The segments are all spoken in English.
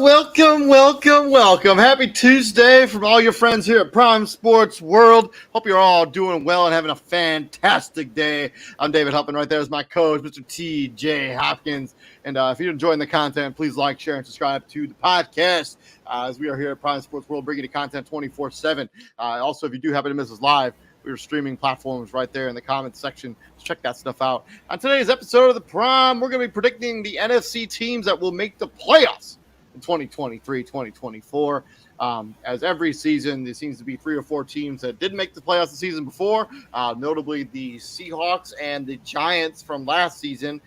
Welcome. Happy Tuesday from all your friends here at Prime Sports World. Hope you're all doing well and having a fantastic day. I'm David Huppin. Right there is my coach, Mr. TJ Hopkins. And if you're enjoying the content, please like, share, and subscribe to the podcast as we are here at Prime Sports World bringing you content 24/7. Also, if you do happen to miss us live, we are streaming platforms right there in the comments section. Check that stuff out. On today's episode of the Prime, we're going to be predicting the NFC teams that will make the playoffs in 2023, 2024. As every season, there seems to be 3 or 4 teams that didn't make the playoffs the season before, notably the Seahawks and the Giants from last season,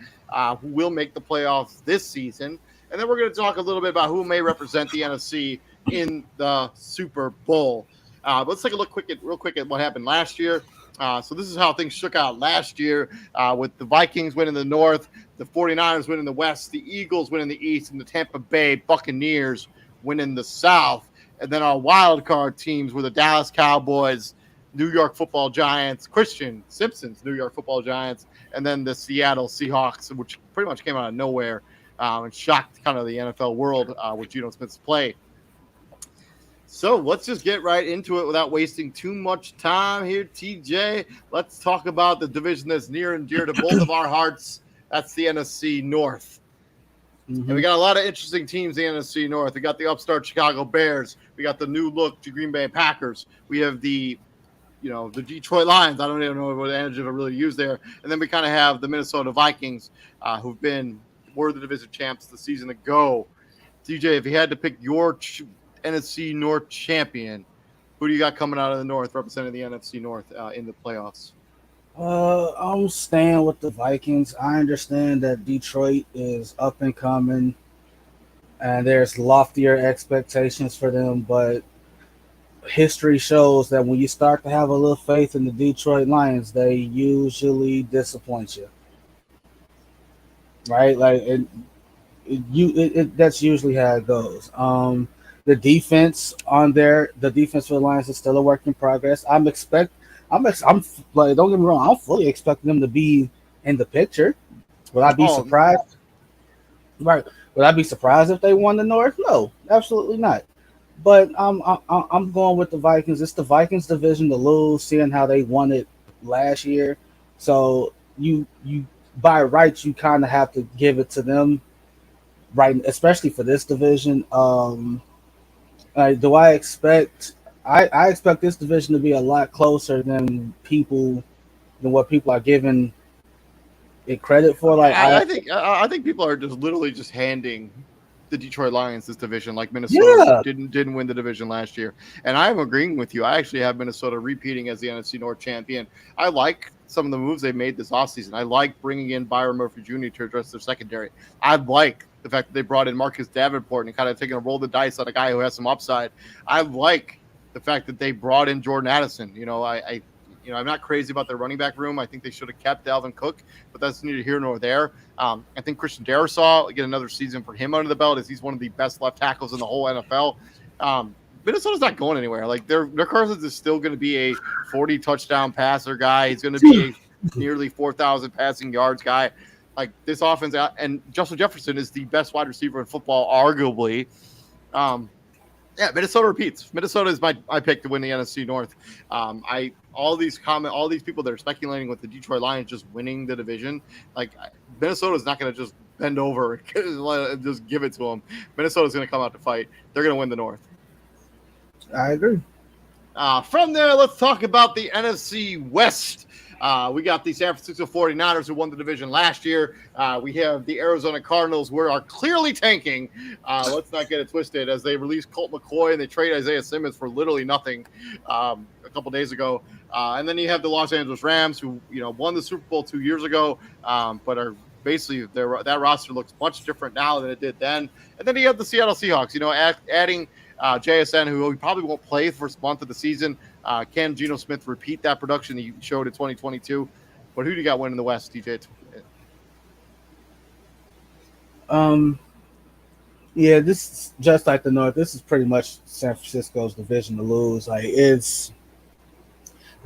who will make the playoffs this season. And then we're going to talk a little bit about who may represent the NFC in the Super Bowl. Let's take a look real quick at what happened last year. So this is how things shook out last year with the Vikings winning the North, the 49ers winning the West, the Eagles winning the East, and the Tampa Bay Buccaneers winning the South. And then our wild card teams were the Dallas Cowboys, New York Football Giants, Christian Simpson's New York Football Giants, and then the Seattle Seahawks, which pretty much came out of nowhere and shocked kind of the NFL world with Geno Smith's play. So let's just get right into it without wasting too much time here, TJ. Let's talk about the division that's near and dear to both of our hearts. That's the NFC North. Mm-hmm. And we got a lot of interesting teams in the NFC North. We got the upstart Chicago Bears. We got the new look Green Bay Packers. We have the Detroit Lions. I don't even know what adjective I really use there. And then we kind of have the Minnesota Vikings, who've been the division champs the season ago. TJ, if you had to pick your NFC North champion, who do you got coming out of the North representing the NFC North in the playoffs? I'm staying with the Vikings. I understand that Detroit is up and coming and there's loftier expectations for them, but history shows that when you start to have a little faith in the Detroit Lions, they usually disappoint you. Right? That's usually how it goes. The defense for the Lions is still a work in progress. I'm don't get me wrong, I'm fully expecting them to be in the picture. Would I be surprised? Right. Would I be surprised if they won the North? No, absolutely not. But I'm going with the Vikings. It's the Vikings division to lose, seeing how they won it last year. So you by rights, you kind of have to give it to them, right? Especially for this division. Do I expect? I expect this division to be a lot closer than what people are giving it credit for. I think people are just literally just handing the Detroit Lions this division, like Minnesota didn't win the division last year. And I'm agreeing with you. I actually have Minnesota repeating as the NFC North champion. I like some of the moves they made this offseason. I like bringing in Byron Murphy Jr. to address their secondary. I like the fact that they brought in Marcus Davenport and kind of taking a roll of the dice on a guy who has some upside. I like the fact that they brought in Jordan Addison. I'm not crazy about their running back room. I think they should have kept Dalvin Cook, but that's neither here nor there. I think Christian Darrisaw, get another season for him under the belt, as he's one of the best left tackles in the whole NFL. Minnesota's not going anywhere. Like their Cousins is still going to be a 40 touchdown passer guy. He's going to be a nearly 4,000 passing yards guy. Like this offense, and Justin Jefferson is the best wide receiver in football, arguably. Minnesota repeats. Minnesota is my pick to win the NFC North. All these people that are speculating with the Detroit Lions just winning the division, like Minnesota is not going to just bend over and just give it to them. Minnesota's going to come out to fight. They're going to win the North. I agree. From there, let's talk about the NFC West. We got the San Francisco 49ers who won the division last year. We have the Arizona Cardinals who are clearly tanking. Let's not get it twisted as they release Colt McCoy and they trade Isaiah Simmons for literally nothing a couple days ago. And then you have the Los Angeles Rams who won the Super Bowl 2 years ago, but are basically that roster looks much different now than it did then. And then you have the Seattle Seahawks, adding JSN, who probably won't play the first month of the season. Can Geno Smith repeat that production he showed in 2022? But who do you got winning the West, DJ? Yeah, this is just like the North. This is pretty much San Francisco's division to lose. They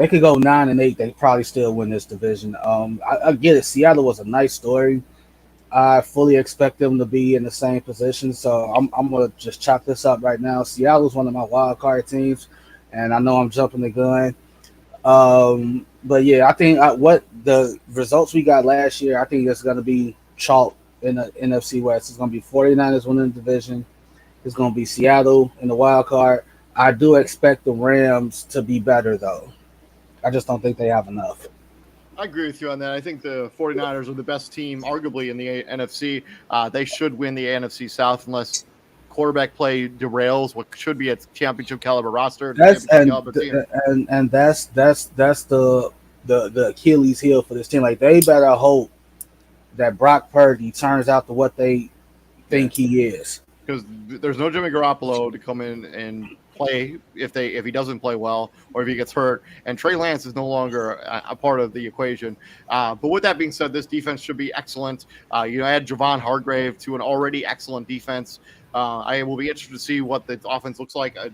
could go 9-8. They probably still win this division. I get it. Seattle was a nice story, I fully expect them to be in the same position. So I'm gonna just chop this up right now. Seattle's one of my wild card teams, and I know I'm jumping the gun. But yeah, I think what the results we got last year, I think it's gonna be chalk in the NFC West. It's gonna be 49ers winning the division. It's gonna be Seattle in the wild card. I do expect the Rams to be better though. I just don't think they have enough. I agree with you on that. I think the 49ers are the best team, arguably, in the NFC. They should win the NFC South unless quarterback play derails what should be a championship caliber roster. That's Championship caliber team. and that's the Achilles heel for this team. Like they better hope that Brock Purdy turns out to what they Yeah. think he is. Because there's no Jimmy Garoppolo to come in and play if he doesn't play well or if he gets hurt. And Trey Lance is no longer a part of the equation. But with that being said, this defense should be excellent. Add Javon Hargrave to an already excellent defense. I will be interested to see what the offense looks like a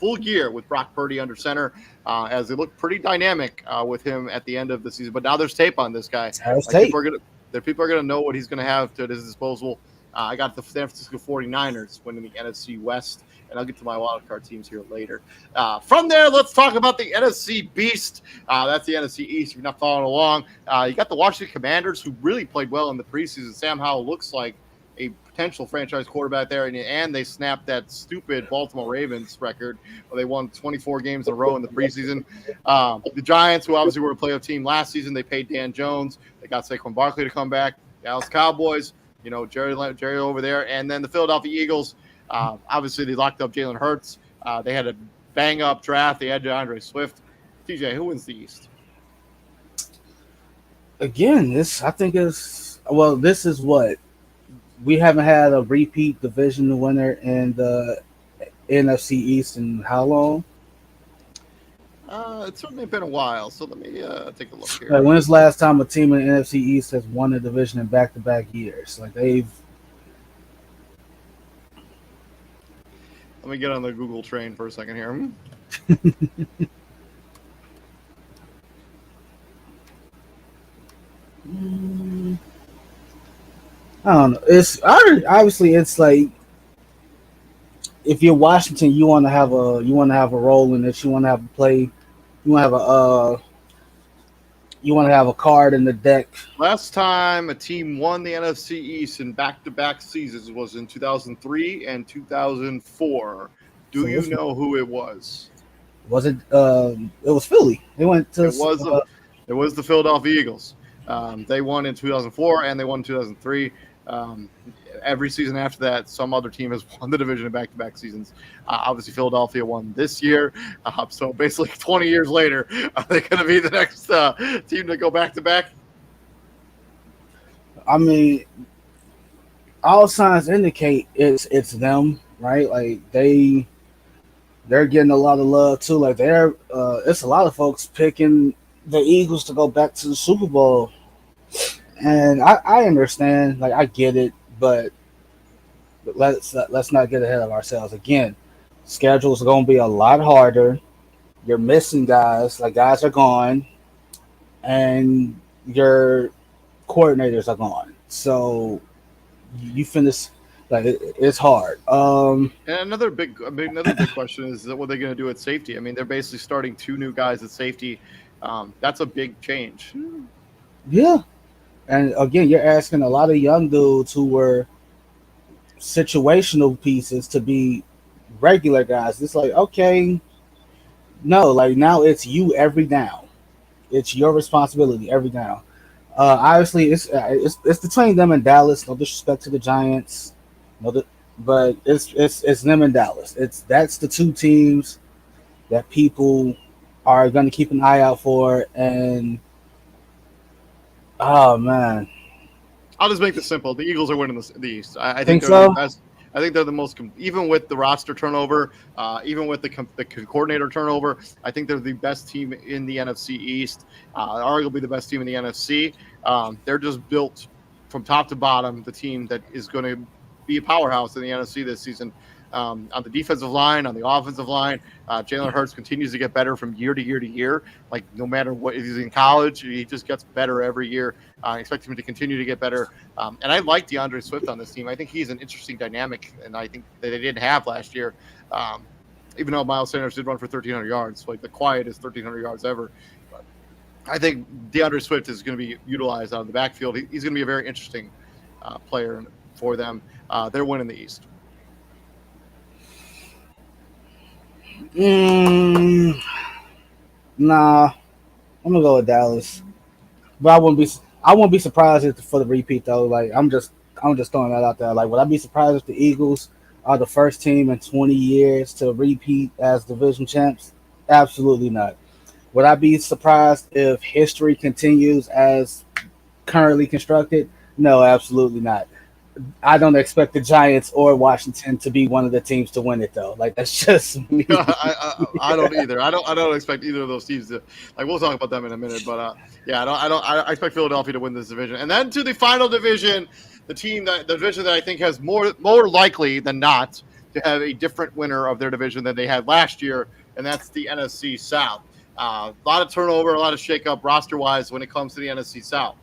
full gear with Brock Purdy under center, as they look pretty dynamic with him at the end of the season. But now there's tape on this guy. People are gonna know what he's gonna have to his disposal. I got the San Francisco 49ers winning the NFC West, and I'll get to my wildcard teams here later. From there, let's talk about the NFC Beast. That's the NFC East. If you're not following along, you got the Washington Commanders, who really played well in the preseason. Sam Howell looks like a potential franchise quarterback there, and they snapped that stupid Baltimore Ravens record where they won 24 games in a row in the preseason. The Giants, who obviously were a playoff team last season, they paid Dan Jones. They got Saquon Barkley to come back. Dallas Cowboys, Jerry over there, and then the Philadelphia Eagles. Obviously, they locked up Jalen Hurts. They had a bang-up draft. They had DeAndre Swift. TJ, who wins the East? Again, this is what we haven't had a repeat division winner in the NFC East in how long? It's certainly been a while, so let me take a look here. Like, when's the last time a team in the NFC East has won a division in back-to-back years? Like Let me get on the Google train for a second here. I don't know. It's obviously it's like if you're Washington, you want to have a role in this. You want to have a play. You want to have a card in the deck. Last time a team won the NFC East in back-to-back seasons was in 2003 and 2004. Do you know who it was? Was it? It was Philly. They went to. It was the Philadelphia Eagles. They won in 2004 and they won in 2003. Every season after that, some other team has won the division in back-to-back seasons. Obviously, Philadelphia won this year. So basically, 20 years later, are they going to be the next team to go back-to-back? I mean, all signs indicate it's them, right? Like they're getting a lot of love too. Like it's a lot of folks picking the Eagles to go back to the Super Bowl. And I understand, like I get it, but let's not get ahead of ourselves. Again, schedules are going to be a lot harder. You're missing guys, like guys are gone, and your coordinators are gone. So you finish like it's hard. And another big question is what they're going to do at safety. I mean, they're basically starting two new guys at safety. That's a big change. Yeah. And again, you're asking a lot of young dudes who were situational pieces to be regular guys. It's like, okay, no, like now it's you every down. It's your responsibility every down. Obviously, it's between them and Dallas. No disrespect to the Giants, but it's them and Dallas. That's the two teams that people are going to keep an eye out for. And oh man, I'll just make this simple. The Eagles are winning the East. I think they're so. The best. I think they're the most, even with the roster turnover, even with the coordinator turnover, I think they're the best team in the NFC East, arguably the best team in the NFC. They're just built from top to bottom, the team that is going to be a powerhouse in the NFC this season. on the defensive line, on the offensive line. Jalen Hurts continues to get better from year to year to year. Like no matter what, if he's in college, he just gets better every year. I expect him to continue to get better. And I like DeAndre Swift on this team. I think he's an interesting dynamic, and I think that they didn't have last year. Even though Miles Sanders did run for 1,300 yards, like the quietest 1,300 yards ever. But I think DeAndre Swift is going to be utilized out of the backfield. He's going to be a very interesting player for them. They're winning the East. Nah, I'm gonna go with Dallas, but I wouldn't be surprised if for the repeat though. Like I'm just throwing that out there. Like would I be surprised if the Eagles are the first team in 20 years to repeat as division champs? Absolutely not. Would I be surprised if history continues as currently constructed? No, absolutely not. I don't expect the Giants or Washington to be one of the teams to win it though. Like that's just me. I don't either. I don't expect either of those teams to. Like we'll talk about them in a minute, but yeah, I expect Philadelphia to win this division, and then to the final division, the division that I think has more likely than not to have a different winner of their division than they had last year, and that's the NFC South. A lot of turnover, a lot of shakeup roster wise when it comes to the NFC South.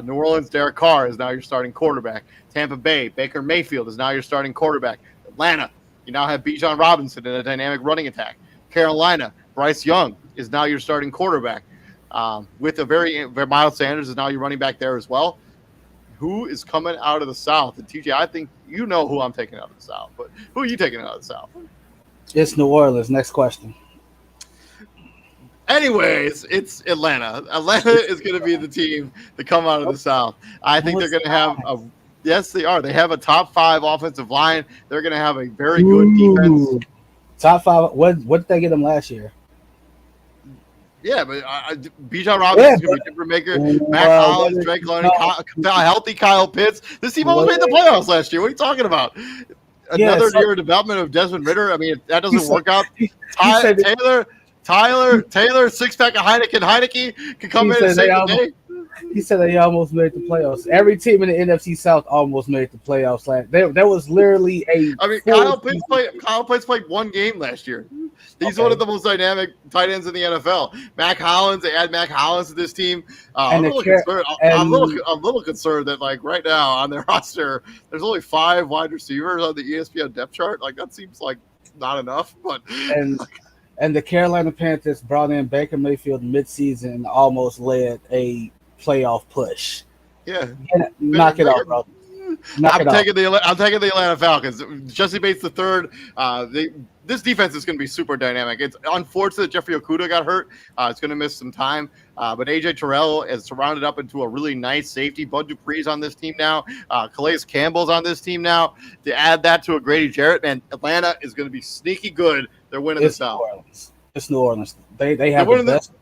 New Orleans, Derek Carr is now your starting quarterback. Tampa Bay, Baker Mayfield is now your starting quarterback. Atlanta, you now have Bijan Robinson in a dynamic running attack. Carolina, Bryce Young is now your starting quarterback. With a very Miles Sanders is now your running back there as well. Who is coming out of the South? And TJ, I think you know who I'm taking out of the South, but who are you taking out of the South? It's New Orleans. Next question. Anyways, it's Atlanta. Atlanta is going to be the team to come out of the South. I think they're going to have yes, they are. They have a top 5 offensive line. They're going to have a very good defense. Top 5. What did they get them last year? Yeah, but Bijan Robinson is going to be a different maker. Mac Hollins, Drake London, healthy Kyle Pitts. This team almost made the playoffs last year. What are you talking about? Another year of development of Desmond Ritter. I mean, if that doesn't work out. Taylor, six-pack of Heineken. Heineke can come in and save the day. He said they almost made the playoffs. Every team in the NFC South almost made the playoffs. There was literally a. I mean, Kyle Pitts played one game last year. He's one of the most dynamic tight ends in the NFL. Mac Hollins, they add Mac Hollins to this team. I'm a little concerned that like right now on their roster, there's only 5 wide receivers on the ESPN depth chart. Like that seems like not enough, but. And the Carolina Panthers brought in Baker Mayfield midseason and almost led a playoff push. Yeah. Knock it off, bro. I'm taking the Atlanta Falcons. Jesse Bates the third. This defense is going to be super dynamic. It's unfortunate that Jeffrey Okudah got hurt. It's going to miss some time. But A.J. Terrell is surrounded up into a really nice safety. Bud Dupree's on this team now. Calais Campbell's on this team now. To add that to a Grady Jarrett, man, Atlanta is going to be sneaky good. They're winning the South. It's New Orleans. They have the best.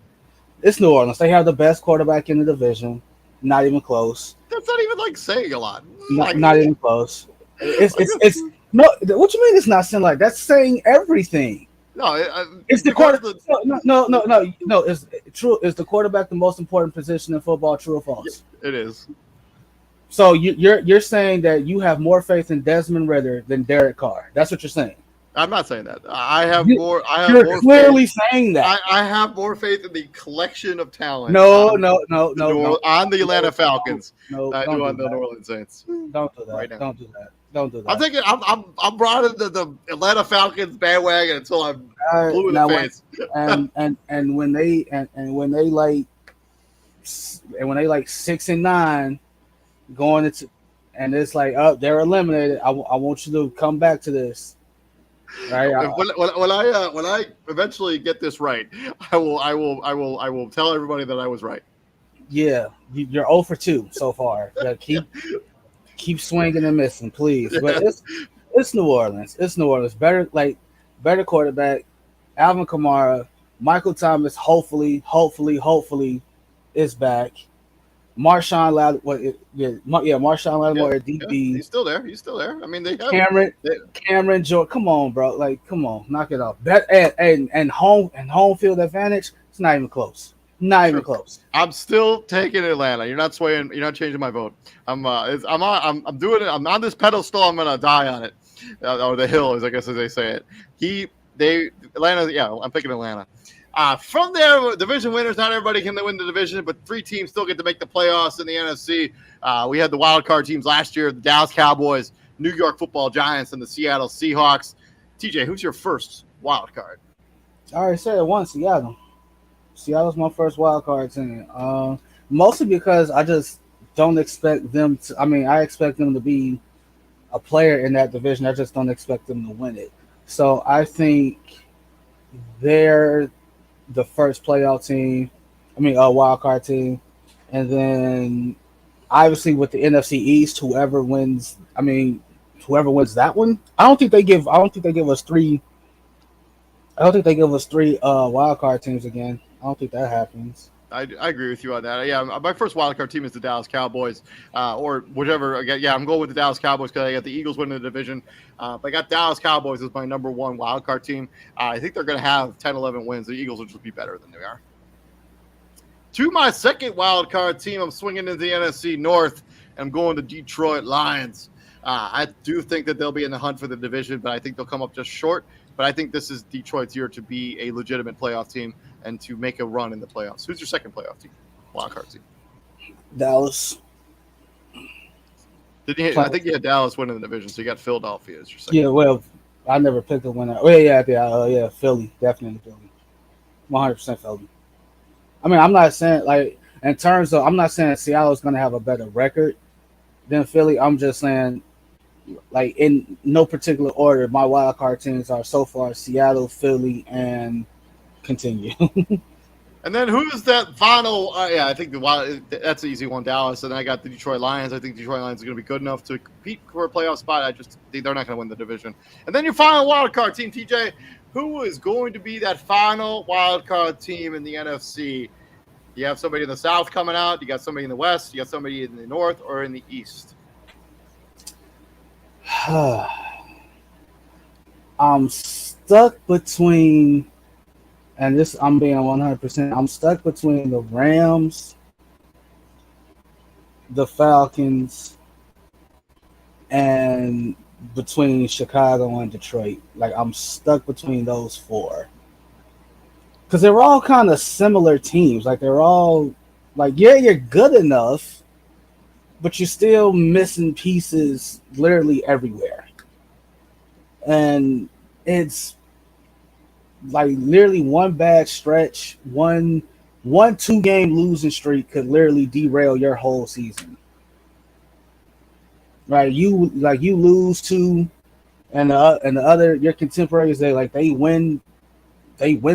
It's New Orleans. They have the best quarterback in the division. Not even close. That's not even like saying a lot. Not even close. It's no. What you mean? It's not saying like that's saying everything. No, it's the quarterback. No. It's true. Is the quarterback the most important position in football? True or false? It is. So you're saying that you have more faith in Desmond Ritter than Derek Carr. That's what you're saying. I'm not saying that. You're clearly saying that. I have more faith in the collection of talent. No. On the Atlanta Falcons. No, I do on the New Orleans Saints. Don't do that. Right now. Don't do that. Don't do that. I'm thinking. I'm brought into the Atlanta Falcons bandwagon until I'm blue in the face. And when they like 6-9 going into, and it's like they're eliminated. I want you to come back to this. Right. When I eventually get this right, I will tell everybody that I was right. Yeah, you're 0 for 2 so far. Keep swinging and missing, please. But it's New Orleans. It's New Orleans. Better quarterback. Alvin Kamara, Michael Thomas. Hopefully is back. Marshawn Lattimore at DB. Yeah, he's still there. I mean, they have Cameron Jordan. Come on, bro. Like, come on, knock it off. And home field advantage. It's not even close. Not even True. close. I'm still taking Atlanta. You're not swaying. You're not changing my vote. I'm doing it. I'm on this pedestal. I'm gonna die on it, or the hill, as I guess as they say it. Atlanta. Yeah, I'm picking Atlanta. From there, division winners. Not everybody can win the division, but 3 teams still get to make the playoffs in the NFC. We had the wild card teams last year: the Dallas Cowboys, New York Football Giants, and the Seattle Seahawks. TJ, who's your first wild card? I already said it once. Seattle. Seattle's my first wild card team. Mostly because I just don't expect them to. I mean, I expect them to be a player in that division. I just don't expect them to win it. So I think they're the first playoff team. I mean, a wild card team, and then obviously with the NFC East, whoever wins. I mean, whoever wins that one. I don't think they give. I don't think they give us three. I don't think they give us three wild card teams again. I don't think that happens. I agree with you on that. Yeah, my first wild card team is the Dallas Cowboys, or whichever. Yeah, I'm going with the Dallas Cowboys because I got the Eagles winning the division. But I got Dallas Cowboys as my number 1 wild card team. I think they're going to have 10, 11 wins. The Eagles will just be better than they are. To my second wild card team, I'm swinging into the NFC North. I'm going to Detroit Lions. I do think that they'll be in the hunt for the division, but I think they'll come up just short. But I think this is Detroit's year to be a legitimate playoff team and to make a run in the playoffs. Who's your second playoff team? Wild card team. Dallas. I think you had Dallas winning the division, so you got Philadelphia as your second. Yeah, well, I never picked a winner. Oh yeah, Philly, definitely Philly, 100% Philly. I mean, I'm not saying like in terms of I'm not saying Seattle's going to have a better record than Philly. I'm just saying, like in no particular order, my wild card teams are so far Seattle, Philly, and continue. And then who's that final? I think that's an easy one, Dallas. And then I got the Detroit Lions. I think Detroit Lions are going to be good enough to compete for a playoff spot. I just think they're not going to win the division. And then your final wild card team, TJ. Who is going to be that final wild card team in the NFC? You have somebody in the South coming out. You got somebody in the West. You got somebody in the North or in the East. I'm stuck between, and this I'm being 100%. I'm stuck between the Rams, the Falcons, and between Chicago and Detroit. Like I'm stuck between those 4 because they're all kind of similar teams. Like they're all like you're good enough, but you're still missing pieces literally everywhere. And it's like literally one bad stretch, one 2-game losing streak could literally derail your whole season. Right? You lose 2, and the other your contemporaries they win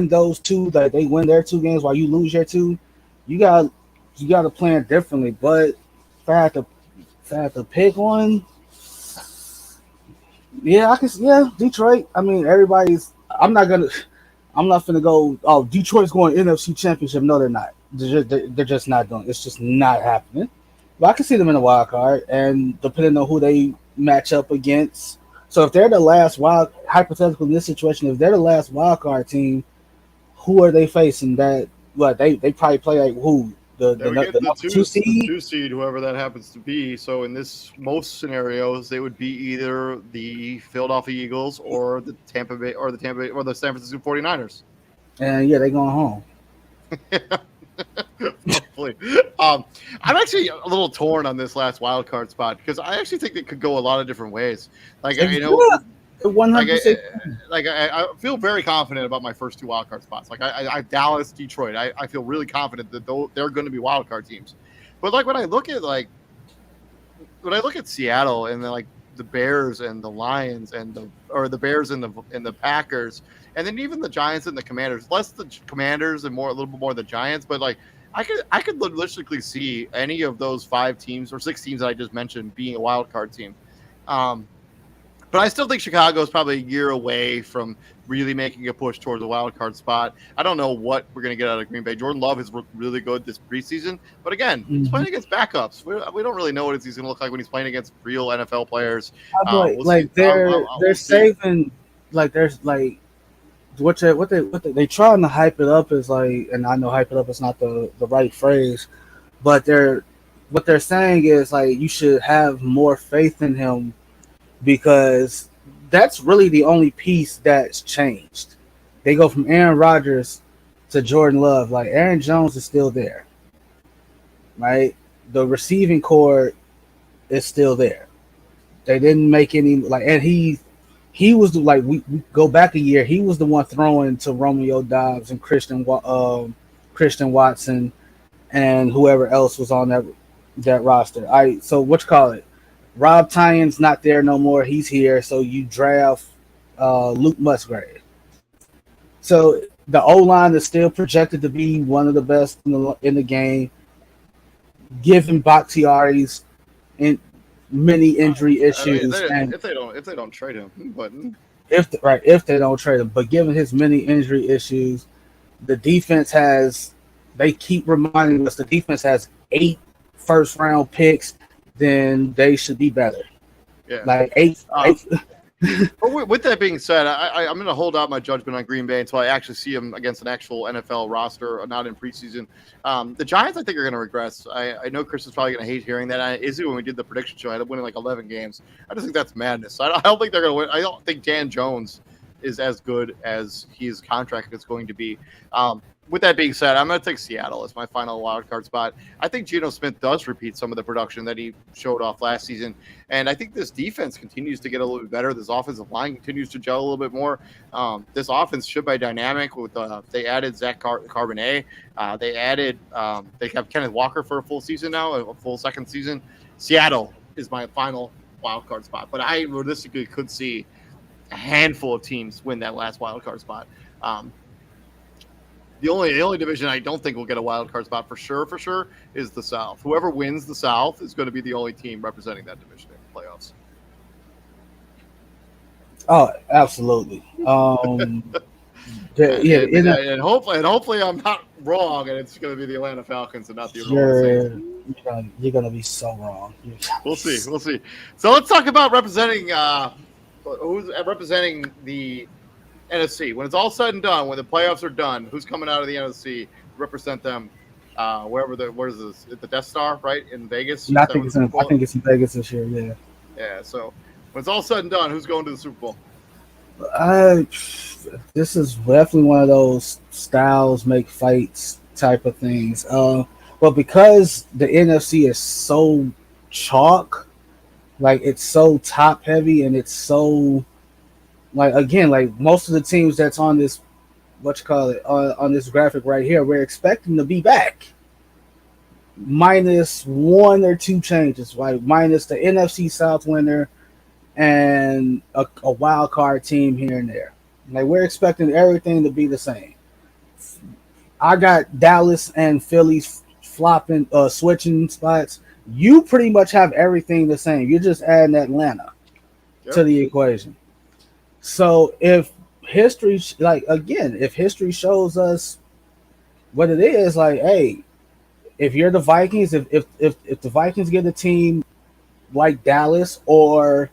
those 2, that they win their 2 games while you lose your 2. You got to plan differently. But if I had to pick one, yeah, Detroit. I mean, I'm not gonna go. Oh, Detroit's going NFC Championship. No, they're not. They're just not doing. It's just not happening. But I can see them in the wild card, and depending on who they match up against. So if they're the last hypothetical in this situation, if they're the last wild card team, who are they facing? That they probably play like who the 2 seed, whoever that happens to be. So in most scenarios, they would be either the Philadelphia Eagles or the Tampa Bay or the San Francisco 49ers. And yeah, they're going home. Hopefully. I'm actually a little torn on this last wild card spot because I actually think it could go a lot of different ways. Like 100%. I feel very confident about my first 2 wild card spots. Like I Dallas, Detroit. I feel really confident that they're going to be wild card teams. But like when I look at Seattle and the Bears and the Lions and the Bears and the Packers, and then even the Giants and the Commanders, less the Commanders and a little bit more the Giants, but like I could realistically see any of those 5 teams or 6 teams that I just mentioned being a wild card team. But I still think Chicago is probably a year away from really making a push towards a wild card spot. I don't know what we're going to get out of Green Bay. Jordan Love is really good this preseason. But again, he's playing against backups. We don't really know what he's going to look like when he's playing against real NFL players. They're saving, like there's like they trying to hype it up is like, and I know hype it up is not the right phrase, but what they're saying is like you should have more faith in him because that's really the only piece that's changed. They go from Aaron Rodgers to Jordan Love. Like Aaron Jones is still there, right? The receiving core is still there. They didn't make any like, and he was like we go back a year. He was the one throwing to Romeo Dobbs and Christian Watson and whoever else was on that roster. So what you call it? Rob Tyon's not there no more. He's here. So you draft Luke Musgrave. So the O line is still projected to be one of the best in the game. Given Bakhtiari's many injury issues, if they don't trade him, but if they don't trade him, but given his many injury issues, the defense has. They keep reminding us the defense has 8 first-round picks. Then they should be better. Yeah, like eight. But with that being said, I'm going to hold out my judgment on Green Bay until I actually see them against an actual NFL roster, not in preseason. The Giants, I think, are going to regress. I know Chris is probably going to hate hearing that. Izzy, when we did the prediction show, I ended up winning like 11 games. I just think that's madness. I don't think they're going to win. I don't think Dan Jones is as good as his contract is going to be. With that being said, I'm going to take Seattle as my final wild card spot. I think Geno Smith does repeat some of the production that he showed off last season. And I think this defense continues to get a little bit better. This offensive line continues to gel a little bit more. This offense should be dynamic. With they added Zach Carbonet. They have Kenneth Walker for a full season now, a full second season. Seattle is my final wild card spot. But I realistically could see a handful of teams win that last wild card spot. The only division I don't think will get a wild card spot for sure is the South. Whoever wins the South is going to be the only team representing that division in the playoffs. Oh, absolutely. And hopefully I'm not wrong, and it's going to be the Atlanta Falcons and not the Atlanta Saints. You're going to be so wrong. We'll see. So let's talk about representing who's representing the NFC. When it's all said and done, when the playoffs are done, who's coming out of the NFC to represent them? Where's this? The Death Star, right, in Vegas? I think it's in Vegas this year. Yeah. Yeah. So when it's all said and done, who's going to the Super Bowl? This is definitely one of those styles make fights type of things. But because the NFC is so chalk, like it's so top heavy and it's so. Like again, like most of the teams that's on this, on this graphic right here, we're expecting to be back. Minus 1 or 2 changes, like minus the NFC South winner and a wild card team here and there. Like we're expecting everything to be the same. I got Dallas and Philly's switching spots. You pretty much have everything the same. You're just adding Atlanta to the equation. So if history shows us what it is, like, hey, if you're the Vikings, if the Vikings get a team like Dallas or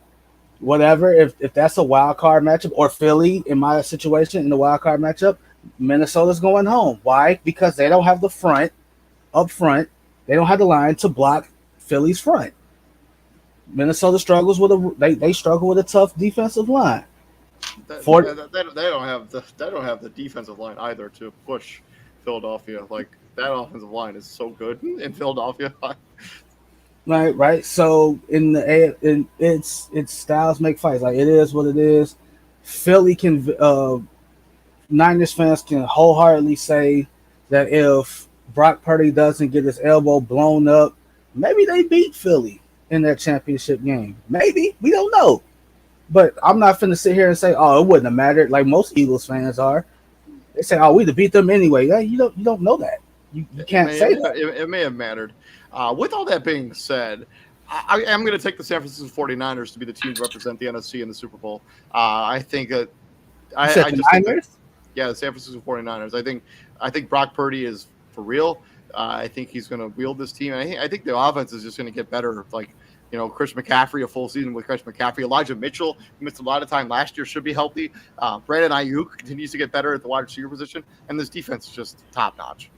whatever, if that's a wild card matchup, or Philly in my situation in the wild card matchup, Minnesota's going home. Why? Because they don't have the front up front. They don't have the line to block Philly's front. Minnesota struggles with they struggle with a tough defensive line. They don't have the defensive line either to push Philadelphia. Like that offensive line is so good in Philadelphia. Right. So it's styles make fights. Like it is what it is. Philly can Niners fans can wholeheartedly say that if Brock Purdy doesn't get his elbow blown up, maybe they beat Philly in that championship game. Maybe, we don't know. But I'm not finna sit here and say, oh, it wouldn't have mattered, like most Eagles fans are. They say, oh, we'd have beat them anyway. Yeah, you don't know that. You can't say that. It may have mattered. With all that being said, I am going to take the San Francisco 49ers to be the team to represent the NFC in the Super Bowl. I think that the San Francisco 49ers. I think Brock Purdy is for real. I think he's going to wield this team. And I think the offense is just going to get better. Like Chris McCaffrey, a full season with Chris McCaffrey. Elijah Mitchell, who missed a lot of time last year, should be healthy. Brandon Ayuk continues to get better at the wide receiver position, and this defense is just top notch.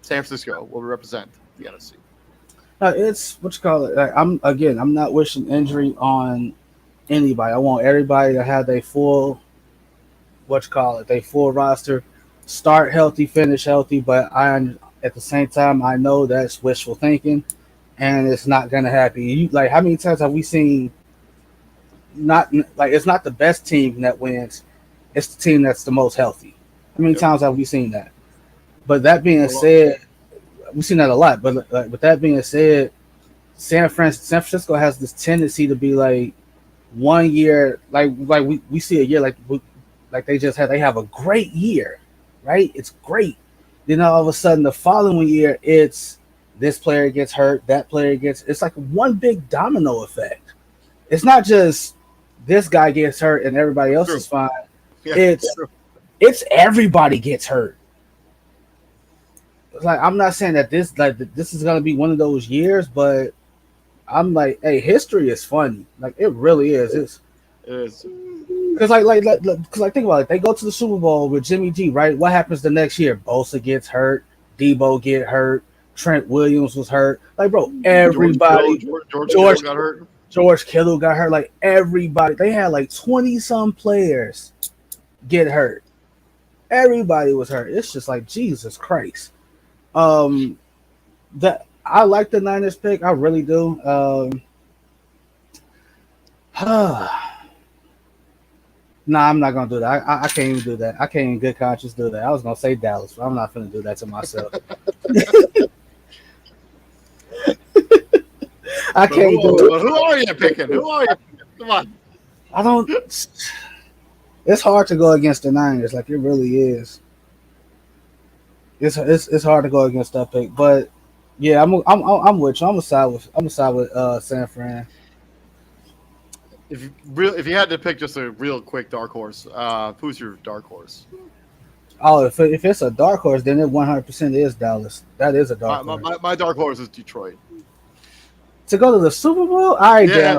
San Francisco will represent the NFC. It's what you call it. Like, I'm not wishing injury on anybody. I want everybody to have their full, their full roster, start healthy, finish healthy. But at the same time, I know that's wishful thinking, and it's not gonna happen. How many times have we seen? It's not the best team that wins; it's the team that's the most healthy. How many times have we seen that? But that being said, we've seen that a lot. But with that being said, San Francisco has this tendency to be like 1 year, we see a year they have a great year, right? It's great. Then all of a sudden, the following year, it's this player gets hurt, that player gets. It's like one big domino effect. It's not just this guy gets hurt and everybody else is fine. Yeah, it's everybody gets hurt. Like, I'm not saying that this is gonna be one of those years, but I'm like, hey, history is funny. Like, it really is. It is. Because think about it. They go to the Super Bowl with Jimmy G, right? What happens the next year? Bosa gets hurt. Debo get hurt. Trent Williams was hurt. Like, bro, everybody. George Kittle got hurt. George Kittle got hurt. Like, everybody. They had like 20-some players get hurt. Everybody was hurt. It's just like, Jesus Christ. That I like the Niners pick. I really do. Nah, I'm not gonna do that. I can't even do that. I can't in good conscience do that. I was gonna say Dallas, but I'm not gonna do that to myself. I can't do it. Who are you picking? Come on. I don't. It's hard to go against the Niners. Like, it really is. It's hard to go against that pick, but yeah, I'm with you. I'm gonna side with San Fran. If you had to pick just a real quick dark horse, who's your dark horse? Oh, if it's a dark horse, then it 100% is Dallas. That is a dark horse. My dark horse is Detroit. To go to the Super Bowl? All right, yeah.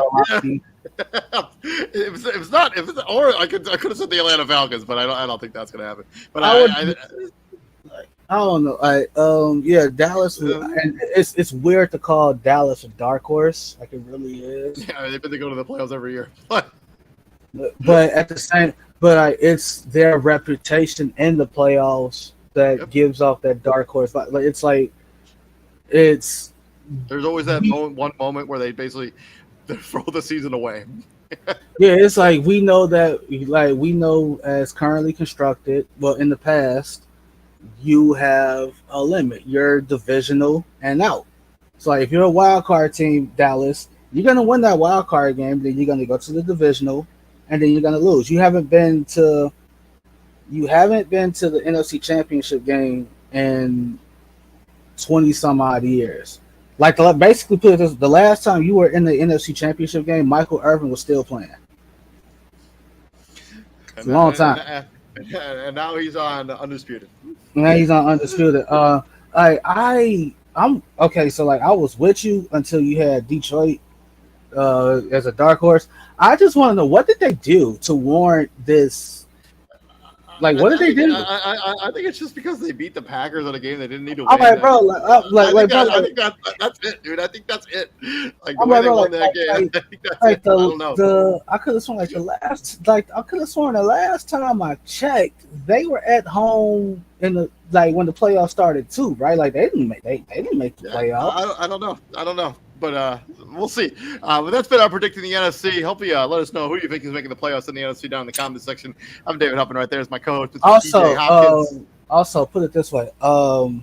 If it's not, or I could have said the Atlanta Falcons, but I don't think that's gonna happen. But I don't know. Yeah, Dallas, and it's weird to call Dallas a dark horse. Like, it really is. Yeah, they've been to go to the playoffs every year. But at the same, it's their reputation in the playoffs that gives off that dark horse. It's there's always that one moment where they basically throw the season away. Yeah, it's like we know as currently constructed. Well, in the past, you have a limit. You're divisional and out. So if you're a wild card team, Dallas, you're gonna win that wild card game. Then you're gonna go to the divisional, and then you're gonna lose. You haven't been to the NFC Championship game in 20 some odd years. Like, basically put it this: the last time you were in the NFC Championship game, Michael Irvin was still playing. It's a long time. And now he's on Undisputed. I'm okay. So, I was with you until you had Detroit as a dark horse. I just want to know, what did they do to warrant this? Like, what did they do? I think it's just because they beat the Packers on a game they didn't need to win. All right, bro. I think that's it, dude. I think that's it. Like, the way they won that game, I think that's it. I don't know. I could have sworn the last time I checked, they were at home in the when the playoffs started too, right? Like, they didn't make the playoffs. I don't know. But we'll see. But that's been our predicting the NFC. Hope you let us know who you think is making the playoffs in the NFC down in the comments section. I'm David Huppin. Right there is my coach. Also, put it this way: the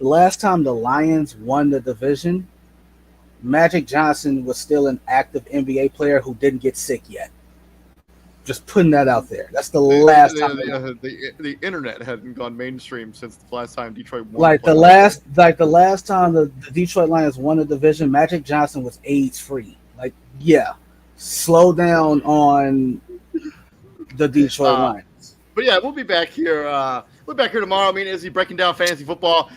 last time the Lions won the division, Magic Johnson was still an active NBA player who didn't get sick yet. Just putting that out there. That's the last time. The internet hadn't gone mainstream since the last time Detroit won. The last time the Detroit Lions won the division, Magic Johnson was AIDS free. Slow down on the Detroit Lions. But yeah, we'll be back here We'll be back here tomorrow. Me and Izzy breaking down fantasy football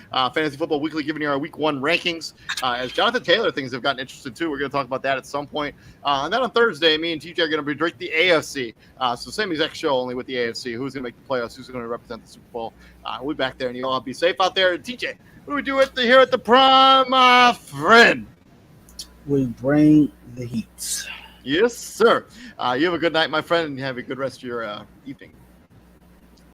weekly, giving you our week 1 rankings. As Jonathan Taylor, things have gotten interested too. We're going to talk about that at some point. And then on Thursday, me and TJ are going to predict the AFC. So same exact show, only with the AFC. Who's going to make the playoffs? Who's going to represent the Super Bowl? We'll be back there, and you all be safe out there. TJ, what do we do here at the Prime, my friend? We bring the heat. Yes, sir. You have a good night, my friend, and have a good rest of your evening.